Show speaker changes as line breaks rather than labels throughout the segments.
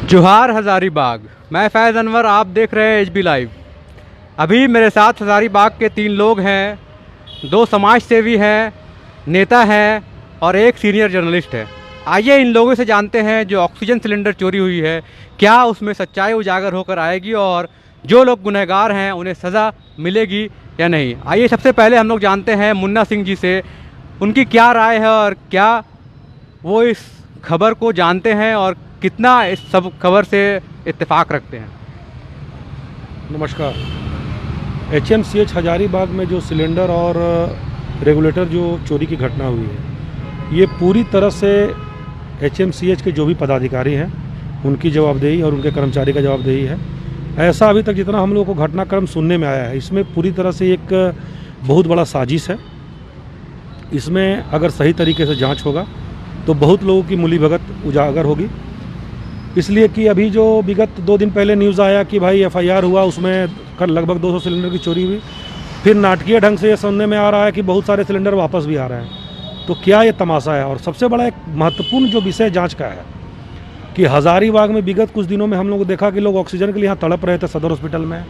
जोहार हज़ारीबाग। मैं फैज़ अनवर, आप देख रहे हैं एचबी लाइव। अभी मेरे साथ हज़ारीबाग के 3 लोग हैं, 2 समाज सेवी हैं, नेता हैं और एक सीनियर जर्नलिस्ट है। आइए इन लोगों से जानते हैं जो ऑक्सीजन सिलेंडर चोरी हुई है, क्या उसमें सच्चाई उजागर होकर आएगी और जो लोग गुनहगार हैं उन्हें सज़ा मिलेगी या नहीं। आइए सबसे पहले हम लोग जानते हैं मुन्ना सिंह जी से, उनकी क्या राय है और क्या वो इस खबर को जानते हैं और कितना इस सब खबर से इत्तेफाक रखते हैं।
नमस्कार। एचएमसीएच हजारीबाग में जो सिलेंडर और रेगुलेटर जो चोरी की घटना हुई है, ये पूरी तरह से एचएमसीएच के जो भी पदाधिकारी हैं उनकी जवाबदेही और उनके कर्मचारी का जवाबदेही है। ऐसा अभी तक जितना हम लोगों को घटनाक्रम सुनने में आया है, इसमें पूरी तरह से एक बहुत बड़ा साजिश है। इसमें अगर सही तरीके से जांच होगा तो बहुत लोगों की मिलीभगत उजागर होगी। इसलिए कि अभी जो विगत 2 दिन पहले न्यूज़ आया कि भाई एफआईआर हुआ, उसमें कल लगभग 200 सिलेंडर की चोरी हुई। फिर नाटकीय ढंग से ये सुनने में आ रहा है कि बहुत सारे सिलेंडर वापस भी आ रहे हैं। तो क्या ये तमाशा है? और सबसे बड़ा एक महत्वपूर्ण जो विषय जांच का है कि हज़ारीबाग में विगत कुछ दिनों में हम लोग को देखा कि लोग ऑक्सीजन के लिए यहाँ तड़प रहे थे, सदर हॉस्पिटल में,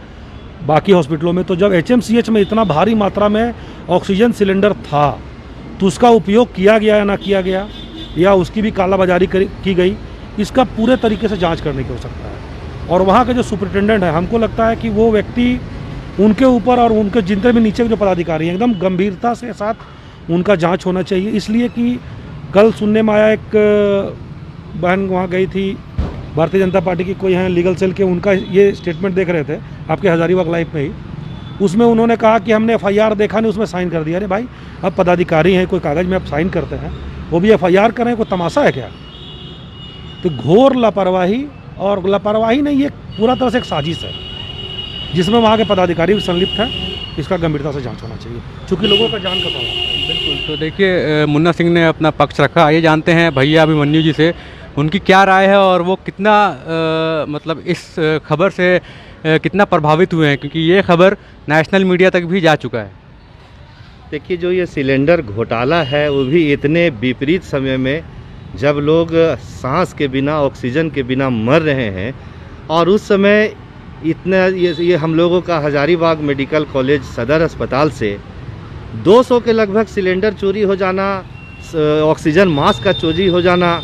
बाकी हॉस्पिटलों में। तो जब एचएमसीएच में इतना भारी मात्रा में ऑक्सीजन सिलेंडर था तो उसका उपयोग किया गया या ना किया गया, या उसकी भी कालाबाजारी की गई, इसका पूरे तरीके से जांच करने की हो सकता है। और वहाँ के जो सुपरिटेंडेंट है, हमको लगता है कि वो व्यक्ति, उनके ऊपर और उनके जितने भी नीचे के जो पदाधिकारी हैं, एकदम गंभीरता से साथ उनका जांच होना चाहिए। इसलिए कि कल सुनने में आया, एक बहन वहाँ गई थी भारतीय जनता पार्टी की, कोई हैं लीगल सेल के, उनका ये स्टेटमेंट देख रहे थे आपके हज़ारीबाग लाइव में ही। उसमें उन्होंने कहा कि हमने एफआईआर देखा नहीं, उसमें साइन कर दिया। अरे भाई, अब पदाधिकारी हैं, कोई कागज़ में आप साइन करते हैं, वो भी एफआईआर करें, कोई तमाशा है क्या? तो घोर लापरवाही, और लापरवाही नहीं, ये पूरा तरह से एक साजिश है जिसमें वहाँ के पदाधिकारी भी संलिप्त हैं। इसका गंभीरता से जांच होना चाहिए, चूँकि लोगों का जान का सवाल है।
बिल्कुल। तो देखिए, मुन्ना सिंह ने अपना पक्ष रखा। आइए जानते हैं भैया अभिमन्यु जी से, उनकी क्या राय है और वो कितना मतलब इस खबर से कितना प्रभावित हुए हैं, क्योंकि ये खबर नेशनल मीडिया तक भी जा चुका है।
देखिए, जो ये सिलेंडर घोटाला है वो भी इतने विपरीत समय में, जब लोग सांस के बिना, ऑक्सीजन के बिना मर रहे हैं, और उस समय इतना ये हम लोगों का हज़ारीबाग मेडिकल कॉलेज सदर अस्पताल से 200 के लगभग सिलेंडर चोरी हो जाना, ऑक्सीजन मास्क का चोरी हो जाना,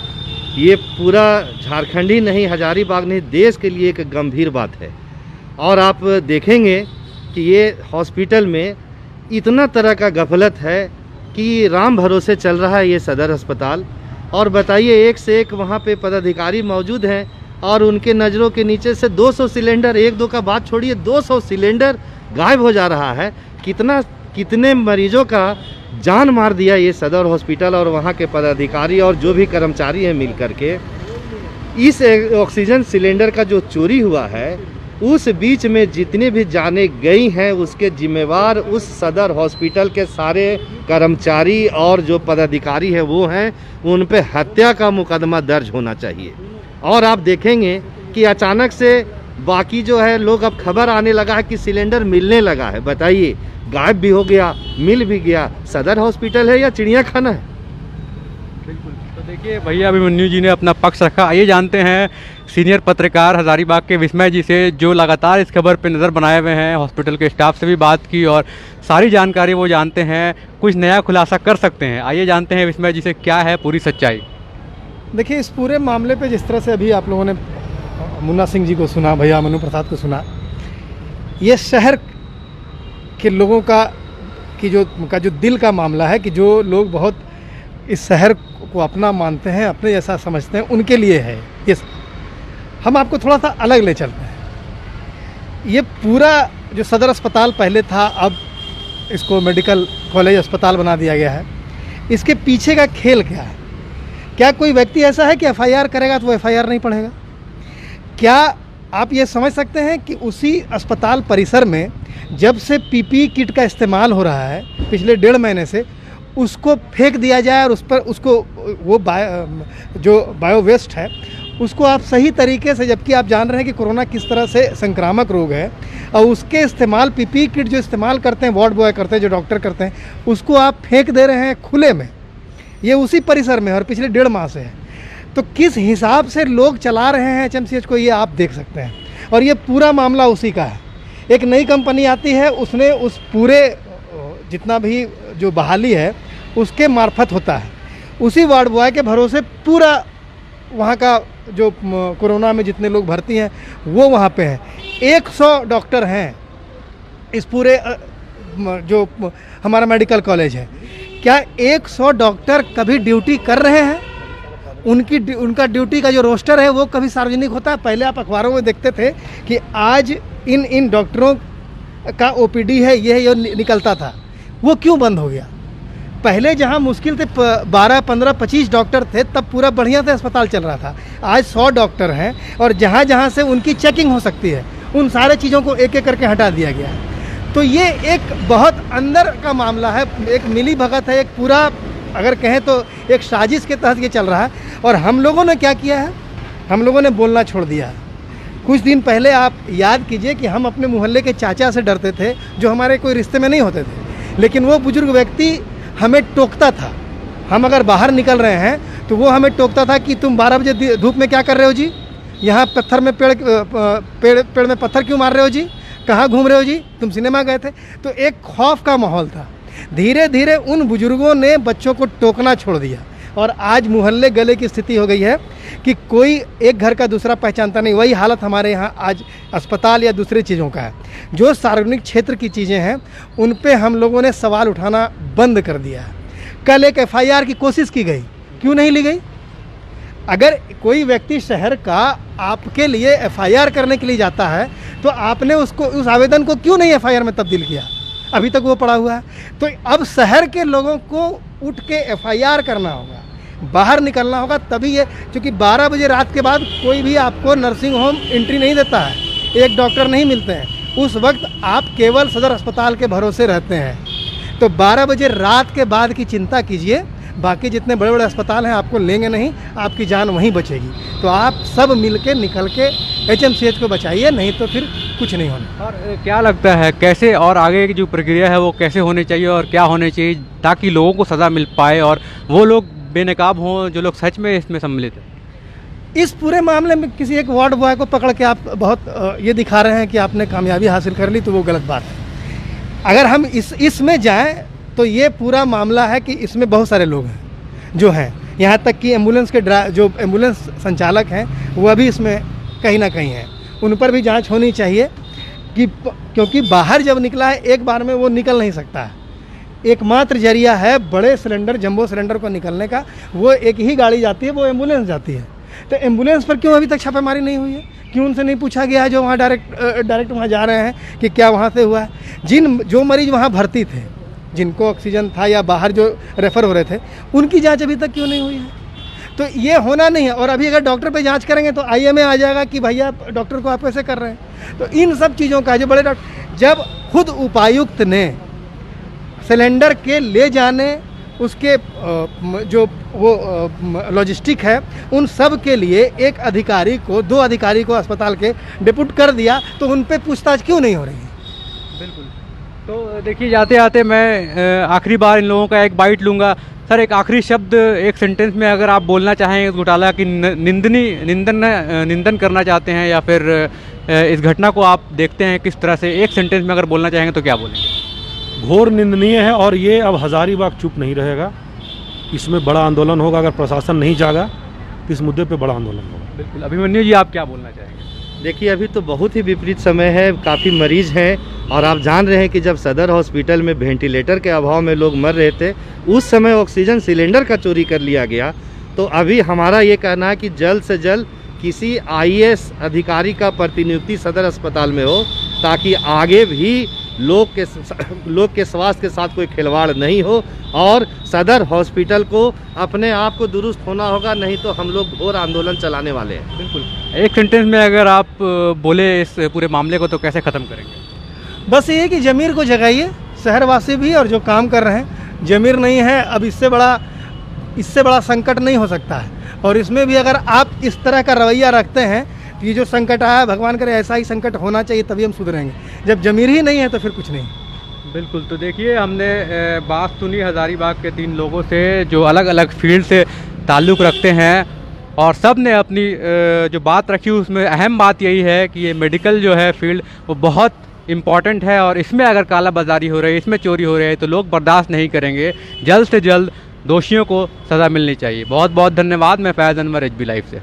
ये पूरा झारखंड ही नहीं, हज़ारीबाग नहीं, देश के लिए एक गंभीर बात है। और आप देखेंगे कि ये हॉस्पिटल में इतना तरह का गफलत है कि राम भरोसे चल रहा है ये सदर अस्पताल। और बताइए, एक से एक वहाँ पे पदाधिकारी मौजूद हैं और उनके नज़रों के नीचे से 200 सिलेंडर, 1-2 का बात छोड़िए, 200 सिलेंडर गायब हो जा रहा है। कितने मरीजों का जान मार दिया ये सदर हॉस्पिटल और वहाँ के पदाधिकारी और जो भी कर्मचारी हैं मिल करके। इस ऑक्सीजन सिलेंडर का जो चोरी हुआ है, उस बीच में जितने भी जाने गई हैं उसके जिम्मेवार उस सदर हॉस्पिटल के सारे कर्मचारी और जो पदाधिकारी हैं वो हैं। उन पे हत्या का मुकदमा दर्ज होना चाहिए। और आप देखेंगे कि अचानक से बाकी जो है लोग, अब खबर आने लगा है कि सिलेंडर मिलने लगा है। बताइए, गायब भी हो गया, मिल भी गया, सदर हॉस्पिटल है या चिड़ियाखाना है?
बिल्कुल। तो देखिए, भैया अभिमन्यु जी ने अपना पक्ष रखा। आइए जानते हैं सीनियर पत्रकार हज़ारीबाग के विस्मय जी से, जो लगातार इस खबर पे नज़र बनाए हुए हैं, हॉस्पिटल के स्टाफ से भी बात की और सारी जानकारी वो जानते हैं, कुछ नया खुलासा कर सकते हैं। आइए जानते हैं विस्मय जी से क्या है पूरी सच्चाई।
देखिए, इस पूरे मामले पे जिस तरह से अभी आप लोगों ने मुन्ना सिंह जी को सुना, भैया मनु प्रसाद को सुना, ये शहर के लोगों का जो दिल का मामला है, कि जो लोग बहुत इस शहर को अपना मानते हैं, अपने जैसा समझते हैं, उनके लिए है ये। हम आपको थोड़ा सा अलग ले चलते हैं। ये पूरा जो सदर अस्पताल पहले था, अब इसको मेडिकल कॉलेज अस्पताल बना दिया गया है। इसके पीछे का खेल क्या है? क्या कोई व्यक्ति ऐसा है कि एफआईआर करेगा तो वो एफआईआर नहीं पढ़ेगा? क्या आप ये समझ सकते हैं कि उसी अस्पताल परिसर में जब से पीपीई किट का इस्तेमाल हो रहा है पिछले 1.5 महीने से, उसको फेंक दिया जाए और उस पर वो जो बायो वेस्ट है उसको आप सही तरीके से, जबकि आप जान रहे हैं कि कोरोना किस तरह से संक्रामक रोग है, और उसके इस्तेमाल, पीपीई किट जो इस्तेमाल करते हैं, वार्ड बॉय करते हैं, जो डॉक्टर करते हैं, उसको आप फेंक दे रहे हैं खुले में। ये उसी परिसर में और पिछले 1.5 माह से है। तो किस हिसाब से लोग चला रहे हैं एचएमसीएच को, ये आप देख सकते हैं। और ये पूरा मामला उसी का है। एक नई कंपनी आती है, उसने उस पूरे जितना भी जो बहाली है उसके मार्फत होता है, उसी वार्ड बॉय के भरोसे पूरा वहाँ का जो कोरोना में जितने लोग भर्ती हैं वो वहाँ पे हैं। 100 डॉक्टर हैं इस पूरे जो हमारा मेडिकल कॉलेज है। क्या 100 डॉक्टर कभी ड्यूटी कर रहे हैं? उनका ड्यूटी का जो रोस्टर है वो कभी सार्वजनिक होता है? पहले आप अखबारों में देखते थे कि आज इन डॉक्टरों का ओपीडी है, ये निकलता था। वो क्यों बंद हो गया? पहले जहां मुश्किल से 12, 15, 25 डॉक्टर थे तब पूरा बढ़िया से अस्पताल चल रहा था। आज 100 डॉक्टर हैं और जहां से उनकी चेकिंग हो सकती है उन सारे चीज़ों को एक एक करके हटा दिया गया है। तो ये एक बहुत अंदर का मामला है, एक मिली भगत है, एक पूरा अगर कहें तो एक साजिश के तहत ये चल रहा है। और हम लोगों ने क्या किया है, हम लोगों ने बोलना छोड़ दिया है। कुछ दिन पहले आप याद कीजिए कि हम अपने मोहल्ले के चाचा से डरते थे जो हमारे कोई रिश्ते में नहीं होते थे, लेकिन वो बुजुर्ग व्यक्ति हमें टोकता था। हम अगर बाहर निकल रहे हैं तो वो हमें टोकता था कि तुम 12 बजे धूप में क्या कर रहे हो जी, यहाँ पत्थर में पेड़ में पत्थर क्यों मार रहे हो जी, कहाँ घूम रहे हो जी, तुम सिनेमा गए थे। तो एक खौफ का माहौल था। धीरे धीरे उन बुजुर्गों ने बच्चों को टोकना छोड़ दिया और आज मोहल्ले गले की स्थिति हो गई है कि कोई एक घर का दूसरा पहचानता नहीं। वही हालत हमारे यहाँ आज अस्पताल या दूसरी चीज़ों का है। जो सार्वजनिक क्षेत्र की चीज़ें हैं उन पे हम लोगों ने सवाल उठाना बंद कर दिया है। कल एक एफआईआर की कोशिश की गई, क्यों नहीं ली गई? अगर कोई व्यक्ति शहर का आपके लिए एफआईआर करने के लिए जाता है तो आपने उस आवेदन को क्यों नहीं एफआईआर में तब्दील किया? अभी तक वो पड़ा हुआ है। तो अब शहर के लोगों को उठ के एफआईआर करना होगा, बाहर निकलना होगा, तभी ये, क्योंकि 12 बजे रात के बाद कोई भी आपको नर्सिंग होम एंट्री नहीं देता है, एक डॉक्टर नहीं मिलते हैं। उस वक्त आप केवल सदर अस्पताल के भरोसे रहते हैं। तो 12 बजे रात के बाद की चिंता कीजिए, बाकी जितने बड़े बड़े अस्पताल हैं आपको लेंगे नहीं, आपकी जान वहीं बचेगी। तो आप सब मिल के निकल के एचएमसीएच को बचाइए, नहीं तो फिर कुछ नहीं होना।
और क्या लगता है कैसे और आगे की जो प्रक्रिया है वो कैसे होनी चाहिए और क्या होनी चाहिए ताकि लोगों को सज़ा मिल पाए और वो लोग बेनकाब हों जो लोग सच में इसमें सम्मिलित हैं?
इस पूरे मामले में किसी एक वार्ड बॉय को पकड़ के आप बहुत ये दिखा रहे हैं कि आपने कामयाबी हासिल कर ली, तो वो गलत बात है। अगर हम इसमें जाएं तो ये पूरा मामला है कि इसमें बहुत सारे लोग हैं जो हैं, यहाँ तक कि एम्बुलेंस के जो एम्बुलेंस संचालक हैं वो भी इसमें कहीं ना कहीं हैं। उन पर भी जांच होनी चाहिए कि क्योंकि बाहर जब निकला है एक बार में वो निकल नहीं सकता है। एकमात्र जरिया है बड़े सिलेंडर, जंबो सिलेंडर को निकलने का, वो एक ही गाड़ी जाती है, वो एम्बुलेंस जाती है। तो एम्बुलेंस पर क्यों अभी तक छापेमारी नहीं हुई है? क्यों उनसे नहीं पूछा गया है जो वहाँ डायरेक्ट वहाँ जा रहे हैं कि क्या वहाँ से हुआ है? जो मरीज वहाँ भर्ती थे, जिनको ऑक्सीजन था या बाहर जो रेफ़र हो रहे थे, उनकी जांच अभी तक क्यों नहीं हुई है? तो ये होना नहीं है। और अभी अगर डॉक्टर पे जांच करेंगे तो आईएमए आ जाएगा कि भैया डॉक्टर को आप कैसे कर रहे हैं। तो इन सब चीज़ों का जो बड़े डॉक्टर, जब खुद उपायुक्त ने सिलेंडर के ले जाने, उसके जो वो लॉजिस्टिक है, उन सब के लिए एक अधिकारी को, 2 अधिकारी को अस्पताल के डिप्यूट कर दिया, तो उन पे पूछताछ क्यों नहीं हो रही है?
बिल्कुल। तो देखिए, जाते आते मैं आखिरी बार इन लोगों का एक बाइट लूँगा। सर, एक आखिरी शब्द एक सेंटेंस में अगर आप बोलना चाहें इस घोटाला की निंदन करना चाहते हैं या फिर इस घटना को आप देखते हैं किस तरह से, एक सेंटेंस में अगर बोलना चाहेंगे तो क्या बोलेंगे?
घोर निंदनीय है और ये अब हज़ारीबाग चुप नहीं रहेगा। इसमें बड़ा आंदोलन होगा। अगर प्रशासन नहीं जागा तो इस मुद्दे पे बड़ा आंदोलन होगा।
बिल्कुल। अभिमन्यु जी, आप क्या बोलना चाहेंगे?
देखिए, अभी तो बहुत ही विपरीत समय है, काफ़ी मरीज हैं और आप जान रहे हैं कि जब सदर हॉस्पिटल में वेंटिलेटर के अभाव में लोग मर रहे थे, उस समय ऑक्सीजन सिलेंडर का चोरी कर लिया गया। तो अभी हमारा ये कहना है कि जल्द से जल्द किसी आईएएस अधिकारी का प्रतिनियुक्ति सदर अस्पताल में हो, ताकि आगे भी लोग के स्वास्थ्य के साथ कोई खिलवाड़ नहीं हो और सदर हॉस्पिटल को अपने आप को दुरुस्त होना होगा, नहीं तो हम लोग घोर आंदोलन चलाने वाले हैं।
बिल्कुल। एक सेंटेंस में अगर आप बोले इस पूरे मामले को तो कैसे ख़त्म करेंगे?
बस ये है कि ज़मीर को जगाइए, शहरवासी भी और जो काम कर रहे हैं। ज़मीर नहीं है, अब इससे बड़ा संकट नहीं हो सकता है। और इसमें भी अगर आप इस तरह का रवैया रखते हैं, ये जो संकट आया, भगवान करे ऐसा ही संकट होना चाहिए, तभी हम सुधरेंगे। जब ज़मीर ही नहीं है तो फिर कुछ नहीं।
बिल्कुल। तो देखिए, हमने बात सुनी हज़ारीबाग के 3 लोगों से जो अलग अलग फील्ड से ताल्लुक़ रखते हैं और सब ने अपनी जो बात रखी उसमें अहम बात यही है कि ये मेडिकल जो है फील्ड वो बहुत इम्पॉर्टेंट है और इसमें अगर काला बाजारी हो रही है, इसमें चोरी हो रही है तो लोग बर्दाश्त नहीं करेंगे। जल्द से जल्द दोषियों को सज़ा मिलनी चाहिए। बहुत बहुत धन्यवाद। मैं फैज़ अनवर, एचबी लाइव से।